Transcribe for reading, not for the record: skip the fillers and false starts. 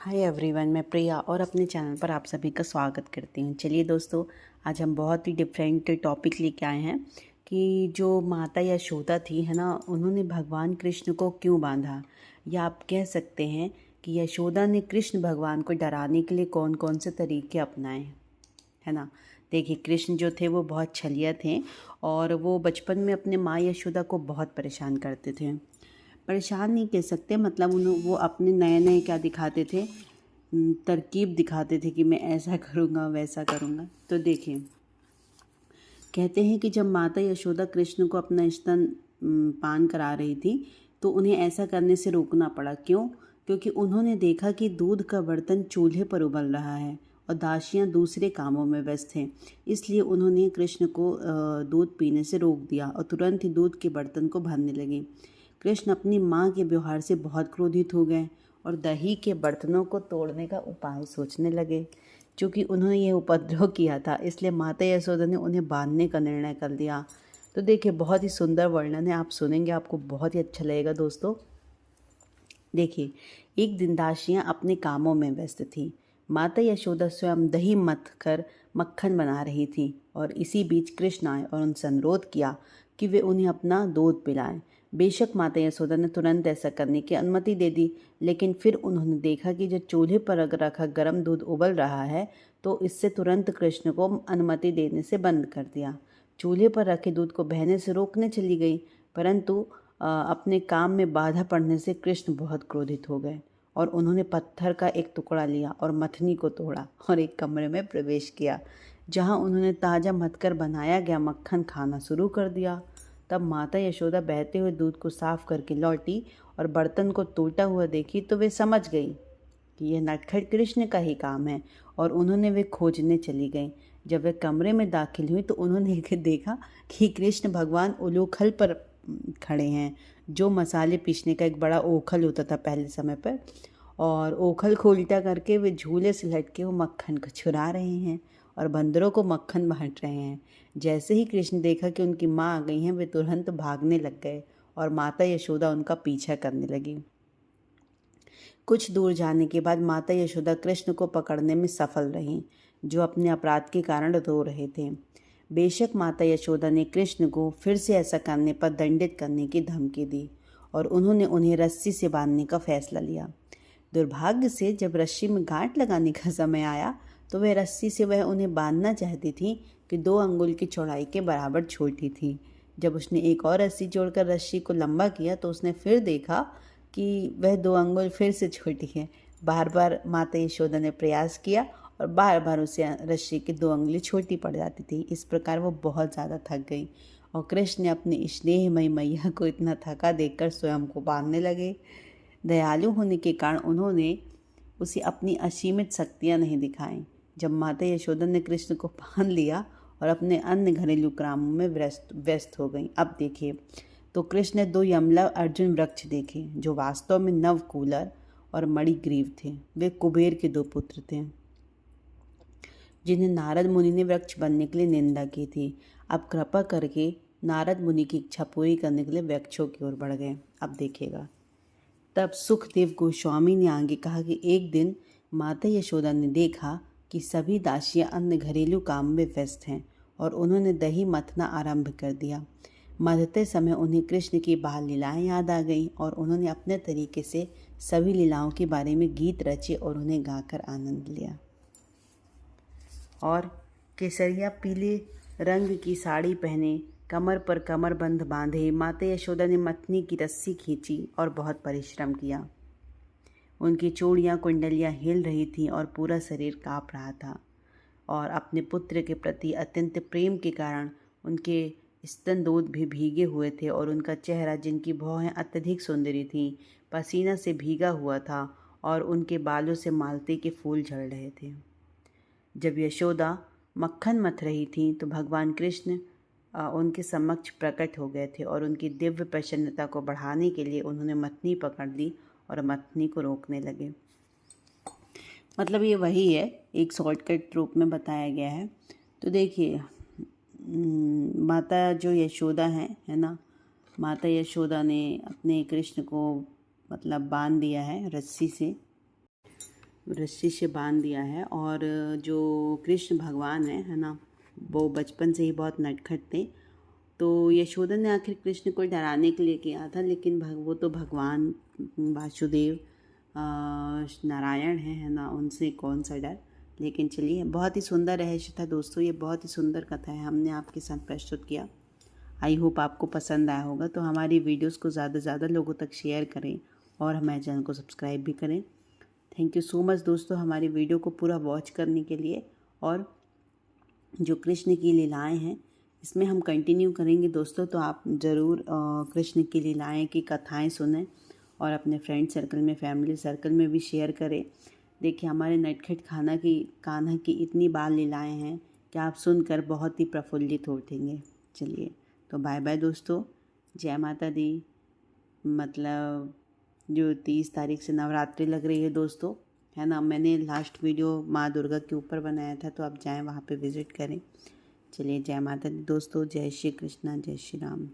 Hi everyone, मैं प्रिया और अपने चैनल पर आप सभी का स्वागत करती हूँ। चलिए दोस्तों, आज हम बहुत ही डिफरेंट टॉपिक लेके आए हैं कि जो माता यशोदा थी है ना, उन्होंने भगवान कृष्ण को क्यों बांधा, या आप कह सकते हैं कि यशोदा ने कृष्ण भगवान को डराने के लिए कौन कौन से तरीके अपनाए, है ना। देखिए, कृष्ण जो थे वो बहुत छलिया थे और वो बचपन में अपने माँ यशोदा को बहुत परेशान करते थे। परेशान नहीं कह सकते, मतलब वो अपने नए नए क्या दिखाते थे, तरकीब दिखाते थे कि मैं ऐसा करूँगा वैसा करूँगा। तो देखिए, कहते हैं कि जब माता यशोदा कृष्ण को अपना स्तन पान करा रही थी तो उन्हें ऐसा करने से रोकना पड़ा। क्यों? क्योंकि उन्होंने देखा कि दूध का बर्तन चूल्हे पर उबल रहा है और दासियां दूसरे कामों में व्यस्त हैं। इसलिए उन्होंने कृष्ण को दूध पीने से रोक दिया और तुरंत ही दूध के बर्तन को भरने लगे। कृष्ण अपनी माँ के व्यवहार से बहुत क्रोधित हो गए और दही के बर्तनों को तोड़ने का उपाय सोचने लगे। चूँकि उन्होंने ये उपद्रव किया था, इसलिए माता यशोदा ने उन्हें बांधने का निर्णय कर लिया। तो देखिए, बहुत ही सुंदर वर्णन है, आप सुनेंगे आपको बहुत ही अच्छा लगेगा दोस्तों। देखिए, एक दिन दासियां अपने कामों में व्यस्त थी। माता यशोदा स्वयं दही मथ कर मक्खन बना रही थी और इसी बीच कृष्ण आए और उनसे अनुरोध किया कि वे उन्हें अपना दूध पिलाएं। बेशक माता यशोदा ने तुरंत ऐसा करने की अनुमति दे दी, लेकिन फिर उन्होंने देखा कि जो चूल्हे पर रखा गर्म दूध उबल रहा है, तो इससे तुरंत कृष्ण को अनुमति देने से बंद कर दिया। चूल्हे पर रखे दूध को बहने से रोकने चली गई, परंतु अपने काम में बाधा पड़ने से कृष्ण बहुत क्रोधित हो गए और उन्होंने पत्थर का एक टुकड़ा लिया और मथनी को तोड़ा और एक कमरे में प्रवेश किया, जहां उन्होंने ताज़ा मथकर बनाया गया मक्खन खाना शुरू कर दिया। तब माता यशोदा बहते हुए दूध को साफ करके लौटी और बर्तन को टूटा हुआ देखी तो वे समझ गई कि यह नटखट कृष्ण का ही काम है और उन्होंने वे खोजने चली गई। जब वे कमरे में दाखिल हुई तो उन्होंने देखा कि कृष्ण भगवान उलूखल पर खड़े हैं, जो मसाले पीसने का एक बड़ा ओखल होता था पहले समय पर, और ओखल को उल्टा करके वे झूले से लटके वो मक्खन को चुरा रहे हैं और बंदरों को मक्खन बांट रहे हैं। जैसे ही कृष्ण देखा कि उनकी माँ आ गई हैं, वे तुरंत भागने लग गए और माता यशोदा उनका पीछा करने लगी। कुछ दूर जाने के बाद माता यशोदा कृष्ण को पकड़ने में सफल रहीं, जो अपने अपराध के कारण रो रहे थे। बेशक माता यशोदा ने कृष्ण को फिर से ऐसा करने पर दंडित करने की धमकी दी और उन्होंने उन्हें रस्सी से बांधने का फैसला लिया। दुर्भाग्य से जब रस्सी में गांठ लगाने का समय आया तो वह रस्सी से वह उन्हें बांधना चाहती थी कि 2 अंगुल की चौड़ाई के बराबर छोटी थी। जब उसने एक और रस्सी जोड़कर रस्सी को लंबा किया तो उसने फिर देखा कि वह 2 अंगुल फिर से छोटी है। बार बार माता यशोदा ने प्रयास किया और बार बार उसे रस्सी की 2 अंगुली छोटी पड़ जाती थी। इस प्रकार वो बहुत ज़्यादा थक गई और कृष्ण ने अपनी स्नेहमयी मैया को इतना थका देखकर स्वयं को बांधने लगे। दयालु होने के कारण उन्होंने उसे अपनी असीमित शक्तियाँ नहीं दिखाईं। जब माता यशोदा ने कृष्ण को बांध लिया और अपने अन्य घरेलू कामों में व्यस्त हो गईं। अब देखिए, तो कृष्ण ने 2 यमला अर्जुन वृक्ष देखे, जो वास्तव में नवकूलर और मणिग्रीव थे। वे कुबेर के 2 पुत्र थे, जिन्हें नारद मुनि ने वृक्ष बनने के लिए निंदा की थी। अब कृपा करके नारद मुनि की इच्छा पूरी करने के लिए वृक्षों की ओर बढ़ गए। अब देखिएगा, तब सुखदेव गोस्वामी ने आगे कहा कि एक दिन माता यशोदा ने देखा कि सभी दासियां अन्य घरेलू काम में व्यस्त हैं और उन्होंने दही मथना आरंभ कर दिया। मथते समय उन्हें कृष्ण की बाल लीलाएं याद आ गईं और उन्होंने अपने तरीके से सभी लीलाओं के बारे में गीत रचे और उन्हें गाकर आनंद लिया। और केसरिया पीले रंग की साड़ी पहने, कमर पर कमरबंद बांधे माता यशोदा ने मथनी की रस्सी खींची और बहुत परिश्रम किया। उनकी चूड़ियाँ कुंडलियाँ हिल रही थीं और पूरा शरीर काँप रहा था। और अपने पुत्र के प्रति अत्यंत प्रेम के कारण उनके स्तन दूध भी भीगे हुए थे और उनका चेहरा, जिनकी भौहें अत्यधिक सुंदरी थीं, पसीना से भीगा हुआ था और उनके बालों से मालती के फूल झड़ रहे थे। जब यशोदा मक्खन मथ रही थी तो भगवान कृष्ण उनके समक्ष प्रकट हो गए थे और उनकी दिव्य प्रसन्नता को बढ़ाने के लिए उन्होंने मथनी पकड़ ली और मथनी को रोकने लगे। मतलब ये वही है, एक शॉर्टकट रूप में बताया गया है। तो देखिए, माता जो यशोदा है ना, माता यशोदा ने अपने कृष्ण को मतलब बांध दिया है रस्सी से। रस्सी से बांध दिया है। और जो कृष्ण भगवान है ना, वो बचपन से ही बहुत नटखट थे। तो यशोदा ने आखिर कृष्ण को डराने के लिए किया था, लेकिन वो तो भगवान वासुदेव नारायण है ना, उनसे कौन सा डर। लेकिन चलिए, बहुत ही सुंदर रहस्य था दोस्तों, ये बहुत ही सुंदर कथा है, हमने आपके साथ प्रस्तुत किया। आई होप आपको पसंद आया होगा। तो हमारी वीडियोस को ज़्यादा से ज़्यादा लोगों तक शेयर करें और हमारे चैनल को सब्सक्राइब भी करें। थैंक यू सो मच दोस्तों हमारी वीडियो को पूरा वॉच करने के लिए। और जो कृष्ण की लीलाएं हैं इसमें हम कंटिन्यू करेंगे दोस्तों, तो आप ज़रूर कृष्ण की लीलाएं की कथाएं सुनें और अपने फ्रेंड सर्कल में, फैमिली सर्कल में भी शेयर करें। देखिए, हमारे नटखट कान्हा की इतनी बाल लीलाएं हैं कि आप सुनकर बहुत ही प्रफुल्लित उठेंगे। चलिए, तो बाय बाय दोस्तों, जय माता दी। मतलब जो 30 तारीख से नवरात्रि लग रही है दोस्तों, है ना। मैंने लास्ट वीडियो माँ दुर्गा के ऊपर बनाया था, तो आप जाएं वहाँ पे विज़िट करें। चलिए, जय माता दी दोस्तों, जय श्री कृष्णा, जय श्री राम।